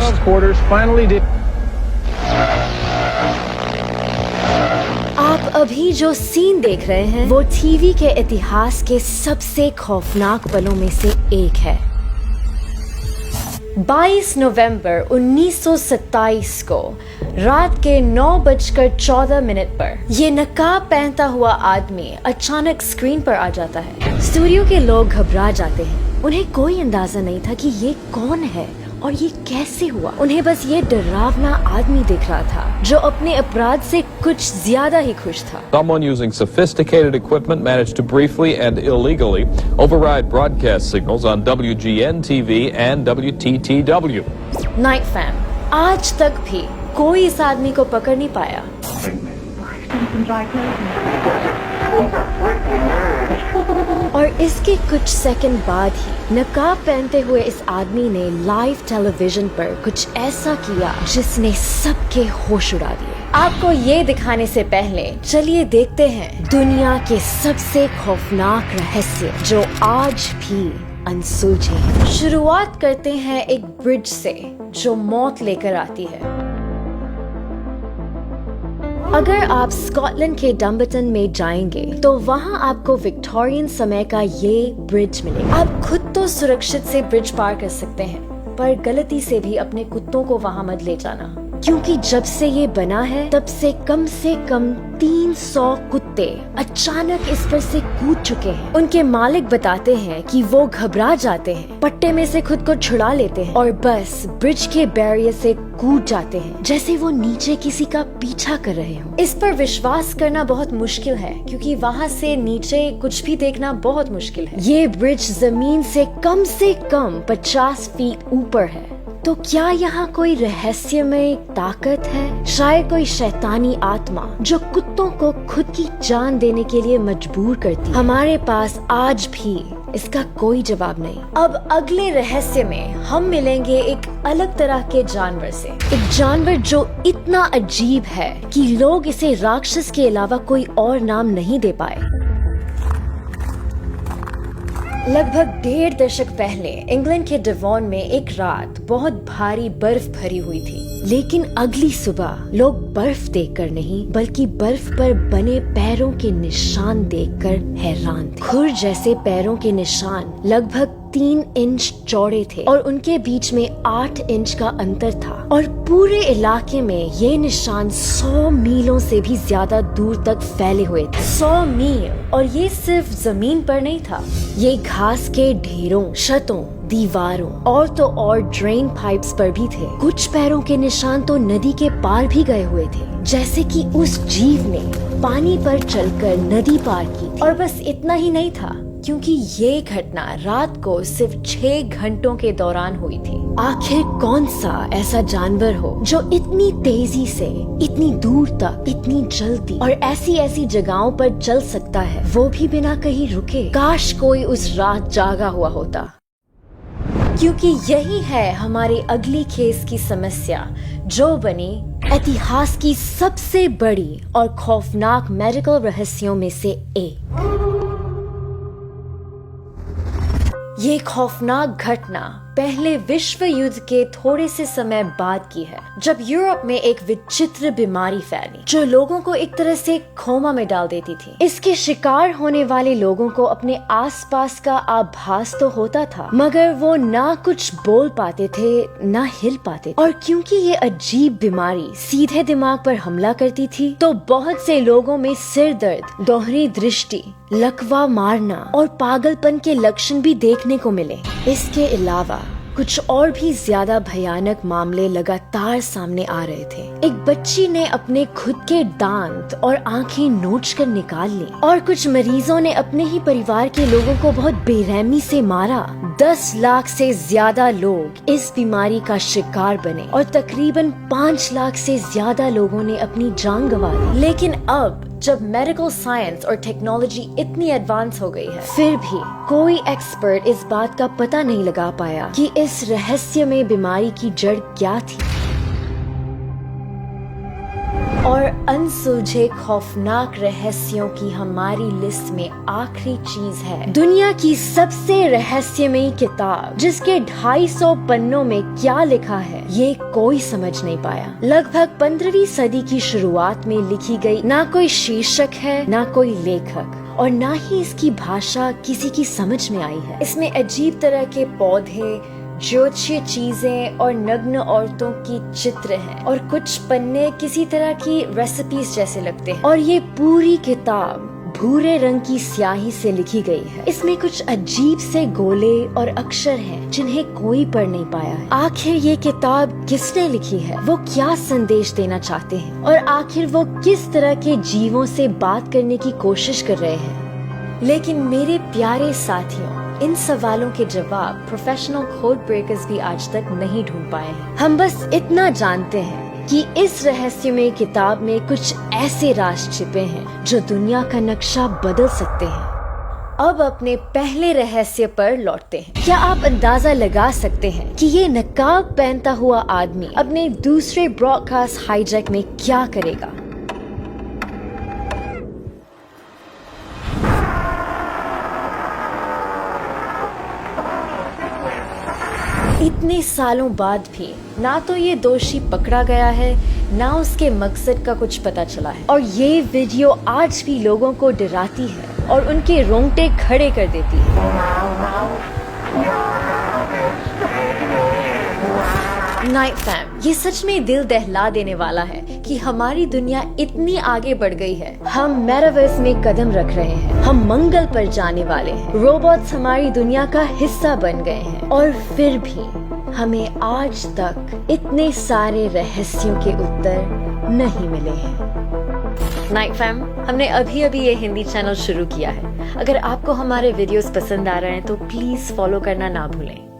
Quarters finally did. आप अभी जो सीन देख रहे हैं वो टीवी के इतिहास के सबसे खौफनाक पलों में से एक है। 22 नवंबर 1927 को रात के 9:14 पर ये नकाब पहनता हुआ आदमी अचानक स्क्रीन पर आ जाता है। स्टूडियो के लोग घबरा जाते हैं। उन्हें कोई अंदाजा नहीं था कि ये कौन है और ये कैसे हुआ। उन्हें बस ये डरावना आदमी दिख रहा था जो अपने अपराध से कुछ ज्यादा ही खुश था। Someone using sophisticated equipment managed to briefly and illegally override broadcast signals on WGN TV and WTTW. Night fam, आज तक भी कोई इस आदमी को पकड़ नहीं पाया। और इसके कुछ सेकंड बाद ही नकाब पहनते हुए इस आदमी ने लाइव टेलीविजन पर कुछ ऐसा किया जिसने सबके होश उड़ा दिए। आपको ये दिखाने से पहले चलिए देखते हैं दुनिया के सबसे खौफनाक रहस्य जो आज भी अनसुलझे हैं। शुरुआत करते हैं एक ब्रिज से जो मौत लेकर आती है। अगर आप स्कॉटलैंड के डम्बरटन में जाएंगे तो वहाँ आपको विक्टोरियन समय का ये ब्रिज मिलेगा। आप खुद तो सुरक्षित से ब्रिज पार कर सकते हैं, पर गलती से भी अपने कुत्तों को वहाँ मत ले जाना, क्योंकि जब से ये बना है तब से कम 300 कुत्ते अचानक इस पर से कूद चुके हैं। उनके मालिक बताते हैं कि वो घबरा जाते हैं, पट्टे में से खुद को छुड़ा लेते हैं और बस ब्रिज के बैरियर से कूद जाते हैं जैसे वो नीचे किसी का पीछा कर रहे हो। इस पर विश्वास करना बहुत मुश्किल है, क्योंकि वहाँ से नीचे कुछ भी देखना बहुत मुश्किल है। ये ब्रिज जमीन से कम 50 फीट ऊपर है। तो क्या यहाँ कोई रहस्यमय ताकत है? शायद कोई शैतानी आत्मा जो कुत्तों को खुद की जान देने के लिए मजबूर करती है। हमारे पास आज भी इसका कोई जवाब नहीं। अब अगले रहस्य में हम मिलेंगे एक अलग तरह के जानवर से, एक जानवर जो इतना अजीब है कि लोग इसे राक्षस के अलावा कोई और नाम नहीं दे पाए। लगभग 1.5 दशक पहले इंग्लैंड के डेवॉन में एक रात बहुत भारी बर्फ भरी हुई थी, लेकिन अगली सुबह लोग बर्फ देखकर नहीं बल्कि बर्फ पर बने पैरों के निशान देखकर हैरान थे। खुर जैसे पैरों के निशान लगभग 3 इंच चौड़े थे और उनके बीच में 8 इंच का अंतर था, और पूरे इलाके में ये निशान 100 मीलों से भी ज्यादा दूर तक फैले हुए थे। 100 मील, और ये सिर्फ जमीन पर नहीं था, ये घास के ढेरों, छतों, दीवारों और तो और ड्रेन पाइप्स पर भी थे। कुछ पैरों के निशान तो नदी के पार भी गए हुए थे, जैसे कि उस जीव ने पानी पर चलकर नदी पार की थी। और बस इतना ही नहीं था, क्योंकि ये घटना रात को सिर्फ 6 घंटों के दौरान हुई थी। आखिर कौन सा ऐसा जानवर हो जो इतनी तेजी से, इतनी दूर तक, इतनी जल्दी और ऐसी जगहों पर चल सकता है, वो भी बिना कहीं रुके? काश कोई उस रात जागा हुआ होता, क्योंकि यही है हमारी अगली केस की समस्या, जो बनी इतिहास की सबसे बड़ी और खौफनाक मेडिकल रहस्यों में से एक। ये खौफनाक घटना पहले विश्व युद्ध के थोड़े से समय बाद की है, जब यूरोप में एक विचित्र बीमारी फैली जो लोगों को एक तरह से कोमा में डाल देती थी। इसके शिकार होने वाले लोगों को अपने आसपास का आभास तो होता था, मगर वो ना कुछ बोल पाते थे, ना हिल पाते। और क्योंकि ये अजीब बीमारी सीधे दिमाग पर हमला करती थी, तो बहुत से लोगों में सिर दर्द, दोहरी दृष्टि, लकवा मारना और पागलपन के लक्षण भी देखने को मिले। इसके अलावा कुछ और भी ज्यादा भयानक मामले लगातार सामने आ रहे थे। एक बच्ची ने अपने खुद के दांत और आंखें नोच कर निकाल ली, और कुछ मरीजों ने अपने ही परिवार के लोगों को बहुत बेरहमी से मारा। 10 लाख से ज्यादा लोग इस बीमारी का शिकार बने और तकरीबन 5 लाख से ज्यादा लोगों ने अपनी जान गंवा दी। लेकिन अब जब मेडिकल साइंस और टेक्नोलॉजी इतनी एडवांस हो गई है, फिर भी कोई एक्सपर्ट इस बात का पता नहीं लगा पाया कि इस रहस्यमय बीमारी की जड़ क्या थी। और अनसुलझे खौफनाक रहस्यों की हमारी लिस्ट में आखिरी चीज है दुनिया की सबसे रहस्यमयी किताब, जिसके 250 पन्नों में क्या लिखा है ये कोई समझ नहीं पाया। लगभग 15वीं सदी की शुरुआत में लिखी गई, ना कोई शीर्षक है, ना कोई लेखक, और ना ही इसकी भाषा किसी की समझ में आई है। इसमें अजीब तरह के पौधे, ज्योतिषीय चीजें और नग्न औरतों की चित्र हैं, और कुछ पन्ने किसी तरह की रेसिपीज जैसे लगते हैं, और ये पूरी किताब भूरे रंग की स्याही से लिखी गई है। इसमें कुछ अजीब से गोले और अक्षर हैं जिन्हें कोई पढ़ नहीं पाया है। आखिर ये किताब किसने लिखी है, वो क्या संदेश देना चाहते हैं, और आखिर वो किस तरह के जीवों से बात करने की कोशिश कर रहे हैं। लेकिन मेरे प्यारे साथियों, इन सवालों के जवाब प्रोफेशनल कोड ब्रेकर्स भी आज तक नहीं ढूंढ पाए हैं। हम बस इतना जानते हैं कि इस रहस्यमय किताब में कुछ ऐसे राज छिपे हैं जो दुनिया का नक्शा बदल सकते हैं। अब अपने पहले रहस्य पर लौटते हैं। क्या आप अंदाजा लगा सकते हैं कि ये नकाब पहनता हुआ आदमी अपने दूसरे ब्रॉडकास्ट हाईजैक में क्या करेगा? इतने सालों बाद भी ना तो ये दोषी पकड़ा गया है, ना उसके मकसद का कुछ पता चला है, और ये वीडियो आज भी लोगों को डराती है और उनके रोंगटे खड़े कर देती है। नाइट फैम, ये सच में दिल दहला देने वाला है कि हमारी दुनिया इतनी आगे बढ़ गई है। हम मेटावर्स में कदम रख रहे हैं, हम मंगल पर जाने वाले हैं, रोबोट्स हमारी दुनिया का हिस्सा बन गए हैं, और फिर भी हमें आज तक इतने सारे रहस्यों के उत्तर नहीं मिले हैं। नाइट फैम, हमने अभी ये हिंदी चैनल शुरू किया है। अगर आपको हमारे वीडियोस पसंद आ रहे हैं तो प्लीज फॉलो करना ना भूलें।